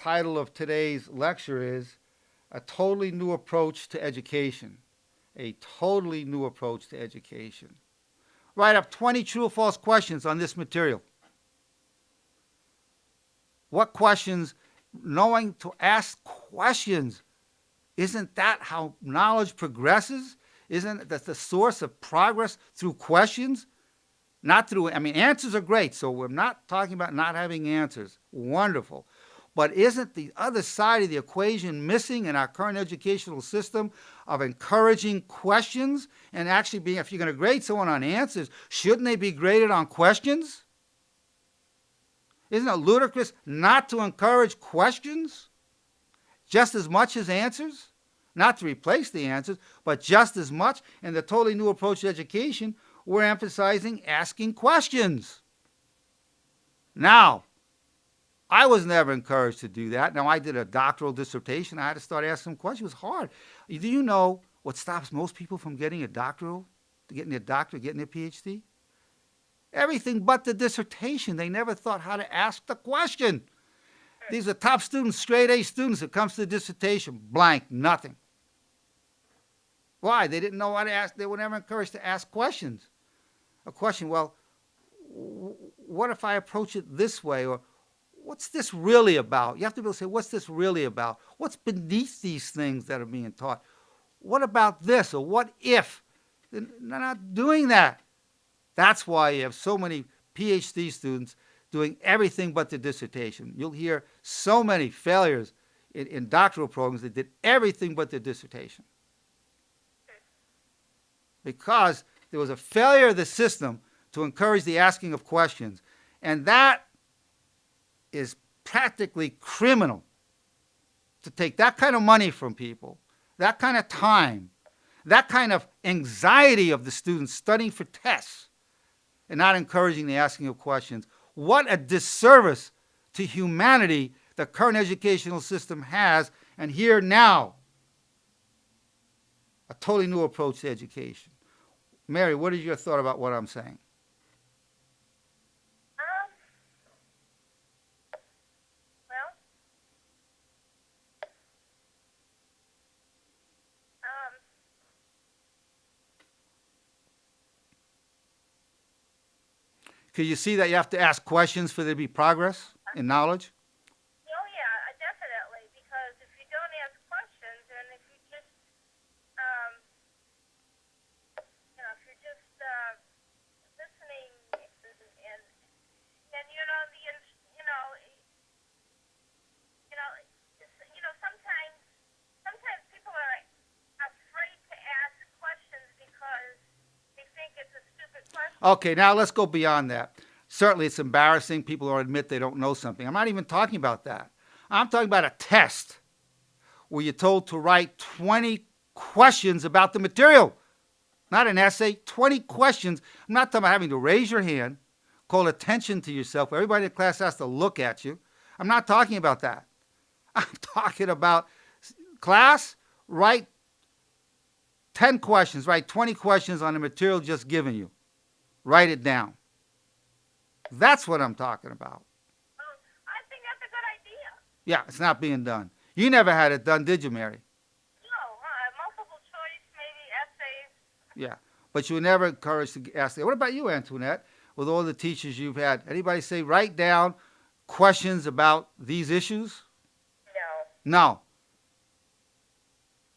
title of today's lecture is A Totally New Approach to Education. A totally new approach to education. Write up 20 true or false questions on this material. What questions? Knowing to ask questions. Isn't that how knowledge progresses? Isn't that the source of progress through questions? Not through, answers are great, so we're not talking about not having answers. Wonderful. But isn't the other side of the equation missing in our current educational system of encouraging questions and actually being, if you're going to grade someone on answers, shouldn't they be graded on questions? Isn't it ludicrous not to encourage questions just as much as answers? Not to replace the answers, but just as much. In the totally new approach to education, we're emphasizing asking questions. Now, I was never encouraged to do that. Now, I did a doctoral dissertation. I had to start asking questions. It was hard. Do you know what stops most people from getting a doctoral, getting their doctorate, getting their PhD? Everything but the dissertation. They never thought how to ask the question. These are top students, straight A students. It comes to the dissertation, blank, nothing. Why? They didn't know how to ask. They were never encouraged to ask questions. A question, well, what if I approach it this way? Or what's this really about? You have to be able to say, what's this really about? What's beneath these things that are being taught? What about this? Or what if? They're not doing that. That's why you have so many PhD students doing everything but the dissertation. You'll hear so many failures in doctoral programs that did everything but the dissertation. Because there was a failure of the system to encourage the asking of questions. And that is practically criminal, to take that kind of money from people, that kind of time, that kind of anxiety of the students studying for tests, and not encouraging the asking of questions. What a disservice to humanity the current educational system has, and here now, a totally new approach to education. Mary, what is your thought about what I'm saying? Because you see that you have to ask questions for there to be progress in knowledge? Oh, yeah, definitely. Because if you don't ask questions, and if you just, if you're just listening, and sometimes people are afraid to ask questions because they think it's a stupid question. Okay, now let's go beyond that. Certainly it's embarrassing. People don't admit they don't know something. I'm not even talking about that. I'm talking about a test where you're told to write 20 questions about the material. Not an essay, 20 questions. I'm not talking about having to raise your hand, call attention to yourself. Everybody in the class has to look at you. I'm not talking about that. I'm talking about class, write 10 questions, write 20 questions on the material just given you. Write it down. That's what I'm talking about. I think that's a good idea. Yeah, it's not being done. You never had it done, did you, Mary? No, multiple choice, maybe essays. Yeah, but you were never encouraged to ask that. What about you, Antoinette, with all the teachers you've had? Anybody say write down questions about these issues? No. No.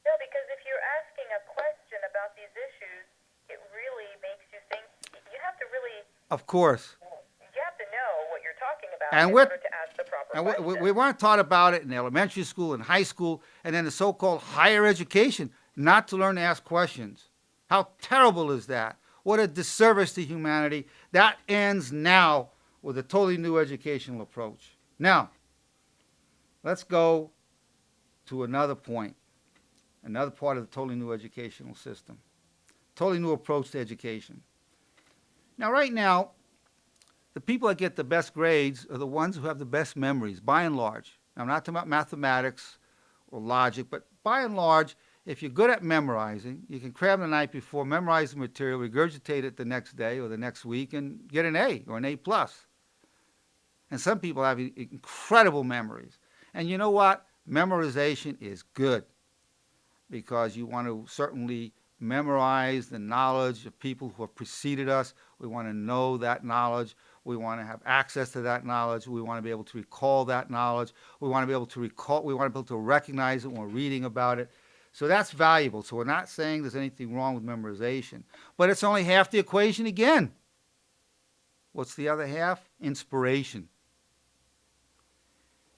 No, because if you're asking a question about these issues, it really makes you think. You have to really. Of course. You have to know what you're talking about And in order to ask the proper question. we weren't taught about it in elementary school and high school and then the so-called higher education, not to learn to ask questions. How terrible is that? What a disservice to humanity. That ends now with a totally new educational approach. Now, let's go to another point, another part of the totally new educational system. Totally new approach to education. Now, right now, the people that get the best grades are the ones who have the best memories, by and large. Now, I'm not talking about mathematics or logic, but by and large, if you're good at memorizing, you can cram the night before, memorize the material, regurgitate it the next day or the next week, and get an A or an A+. And some people have incredible memories. And you know what? Memorization is good because you want to certainly memorize the knowledge of people who have preceded us. We want to know that knowledge. We want to have access to that knowledge. We want to be able to recall that knowledge. We want to be able to recall, we want to be able to recognize it when we're reading about it. So that's valuable. So we're not saying there's anything wrong with memorization. But it's only half the equation again. What's the other half? Inspiration.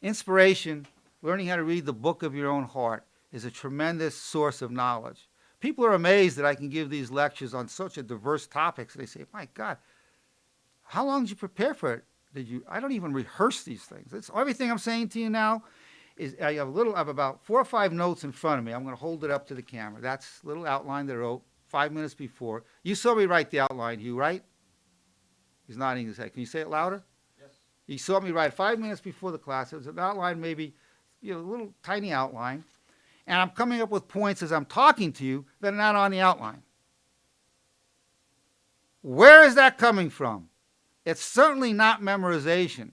Inspiration, learning how to read the book of your own heart, is a tremendous source of knowledge. People are amazed that I can give these lectures on such a diverse topics. They say, my God, how long did you prepare for it? I don't even rehearse these things. It's everything I'm saying to you now is I have about 4 or 5 notes in front of me. I'm going to hold it up to the camera. That's a little outline that I wrote 5 minutes before. You saw me write the outline, Hugh, right? He's nodding his head. Can you say it louder? Yes. You saw me write 5 minutes before the class. It was an outline, maybe a little tiny outline. And I'm coming up with points as I'm talking to you that are not on the outline. Where is that coming from? It's certainly not memorization.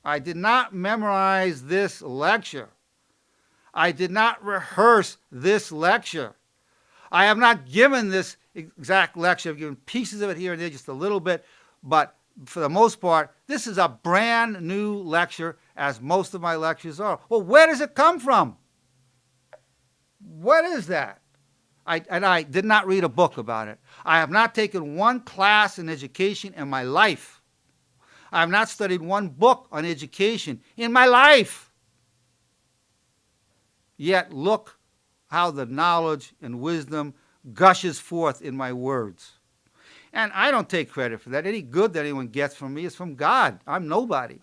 I did not memorize this lecture. I did not rehearse this lecture. I have not given this exact lecture. I've given pieces of it here and there, just a little bit, but for the most part, this is a brand new lecture, as most of my lectures are. Well, where does it come from? What is that? I did not read a book about it. I have not taken one class in education in my life. I have not studied one book on education in my life. Yet look how the knowledge and wisdom gushes forth in my words. And I don't take credit for that. Any good that anyone gets from me is from God. I'm nobody.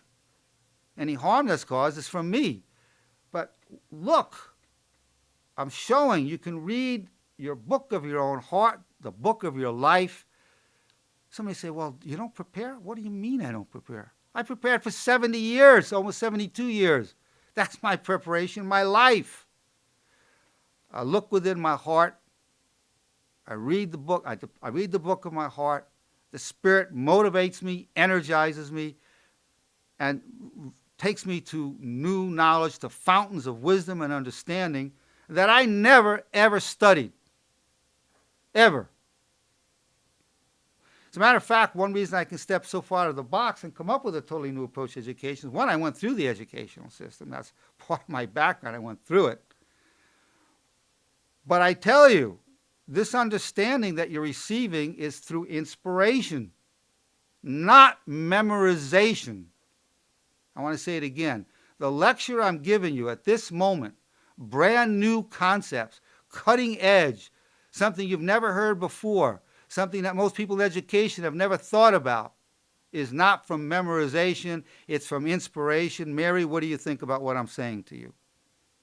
Any harm that's caused is from me. But look, I'm showing you can read your book of your own heart, the book of your life. Somebody say, well, you don't prepare? What do you mean I don't prepare? I prepared for 70 years, almost 72 years. That's my preparation, my life. I look within my heart. I read the book. I read the book of my heart. The Spirit motivates me, energizes me, and takes me to new knowledge, to fountains of wisdom and understanding that I never, ever studied. Ever. As a matter of fact, one reason I can step so far out of the box and come up with a totally new approach to education is, one, I went through the educational system. That's part of my background. I went through it. But I tell you, this understanding that you're receiving is through inspiration, not memorization. I want to say it again. The lecture I'm giving you at this moment, brand new concepts, cutting edge, something you've never heard before, something that most people in education have never thought about, is not from memorization, it's from inspiration. Mary, what do you think about what I'm saying to you?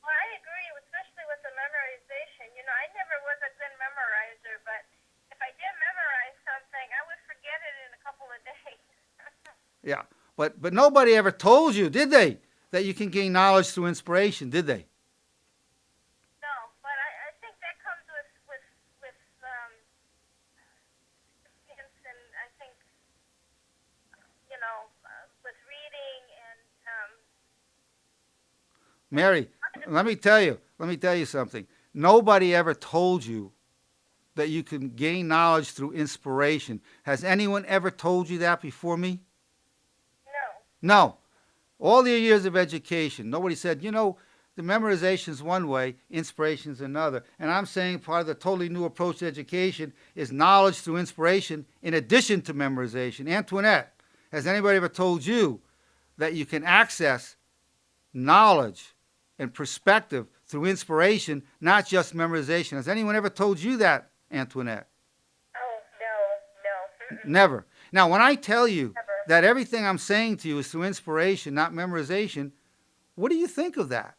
Well, I agree, especially with the memorization. You know, I never was a good memorizer, but if I did memorize something, I would forget it in a couple of days. Yeah, but nobody ever told you, did they, that you can gain knowledge through inspiration, did they? No, but I think that comes with experience, and I think, you know, with reading and Mary, let me tell you something. Nobody ever told you that you can gain knowledge through inspiration. Has anyone ever told you that before me? no. No. All the years of education, nobody said, you know, the memorization is one way, inspiration is another. And I'm saying part of the totally new approach to education is knowledge through inspiration in addition to memorization. Antoinette, has anybody ever told you that you can access knowledge and perspective through inspiration, not just memorization? Has anyone ever told you that, Antoinette? Oh, no. Never. Now, when I tell you Never. that everything I'm saying to you is through inspiration, not memorization, what do you think of that?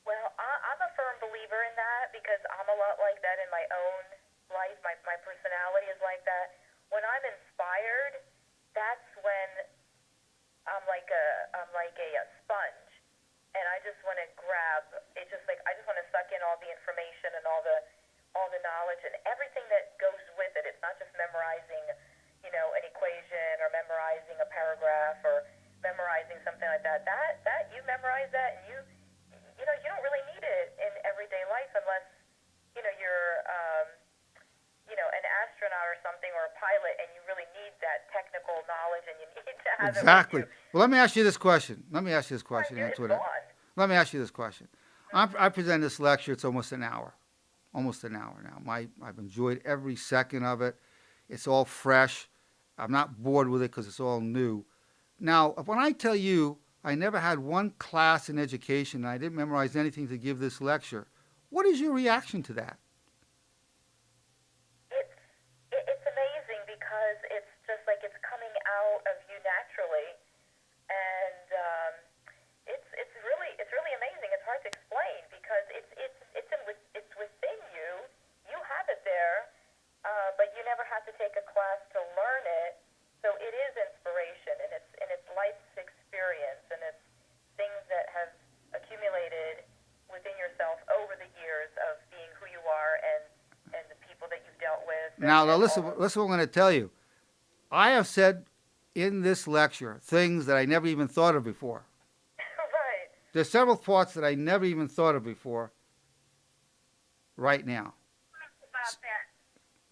Well, I'm a firm believer in that because I'm a lot like that in my own life. My personality is like that. When I'm inspired, that's when I'm like a sponge, and I just want to grab. It's just like I just want to suck in all the information and all the knowledge and everything that goes with it. It's not just memorizing, you know, an equation or memorizing a paragraph or memorizing something like that. That you memorize that, and you know, you don't really need it in everyday life unless you're an astronaut or something, or a pilot, and you really need that technical knowledge, and you need to have Exactly. it with you. Well, let me ask you this question. Let me ask you this Right, question, it's Antoinette. gone. Let me ask you this question. I present this lecture. It's almost an hour. Almost an hour now. I've enjoyed every second of it. It's all fresh. I'm not bored with it because it's all new. Now, when I tell you I never had one class in education and I didn't memorize anything to give this lecture, what is your reaction to that? It's amazing because it's just like it's coming out of you naturally, and it's really amazing. It's hard to explain because it's within you. You have it there, but you never have to take a class to learn it. So it is inspiration, and it's life's experience, and it's things that have accumulated within yourself over the years of being who you are, and the people that you've dealt with. Now, and listen, all of- listen what I'm going to tell you. I have said in this lecture things that I never even thought of before. Right. There's several thoughts that I never even thought of before right now. About that,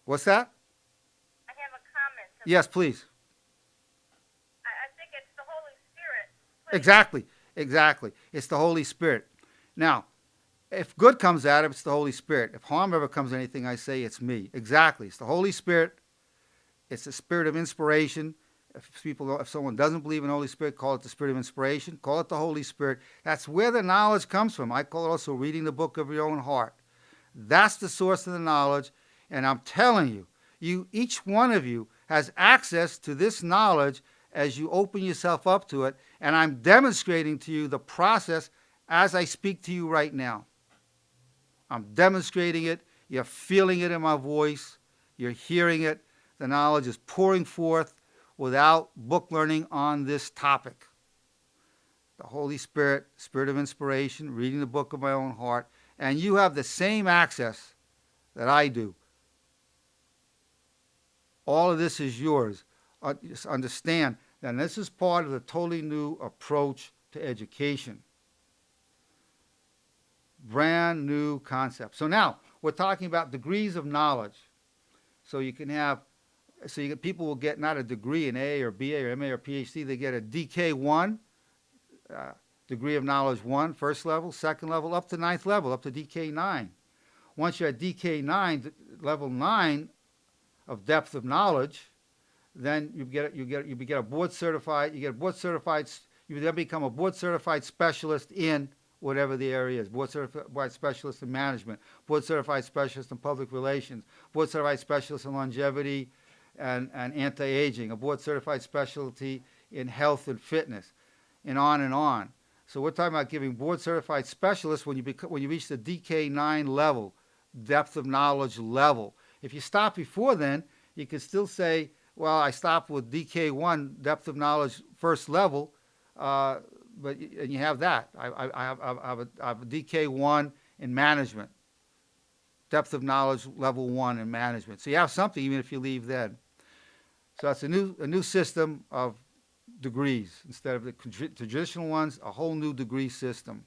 What's that? I have a comment. Yes, please. I think it's the Holy Spirit. Exactly. It's the Holy Spirit. Now, if good comes out of it, it's the Holy Spirit. If harm ever comes to anything I say, it's me. Exactly. It's the Holy Spirit. It's the spirit of inspiration. If someone doesn't believe in the Holy Spirit, call it the spirit of inspiration. Call it the Holy Spirit. That's where the knowledge comes from. I call it also reading the book of your own heart. That's the source of the knowledge. And I'm telling you, each one of you has access to this knowledge as you open yourself up to it. And I'm demonstrating to you the process as I speak to you right now. I'm demonstrating it. You're feeling it in my voice. You're hearing it. The knowledge is pouring forth without book learning on this topic. The Holy Spirit, spirit of inspiration, reading the book of my own heart. And you have the same access that I do. All of this is yours. Just understand that this is part of the totally new approach to education. Brand new concept. So now we're talking about degrees of knowledge. So you can have, people will get not a degree in A or BA or MA or PhD, they get a DK1, degree of knowledge 1, first level, second level, up to ninth level, up to DK9. Once you're at DK9, level 9 of depth of knowledge, then you get a board certified. You then become a board certified specialist in whatever the area is. Board certified specialist in management, board certified specialist in public relations, board certified specialist in longevity and anti-aging, a board certified specialty in health and fitness, and on and on. So we're talking about giving board certified specialists when you reach the DK9 level, depth of knowledge level. If you stop before then, you can still say, well, I stopped with DK1, depth of knowledge, first level, and you have that. I have a DK1 in management, depth of knowledge, level 1 in management. So you have something even if you leave then. So that's a new system of degrees instead of the traditional ones, a whole new degree system.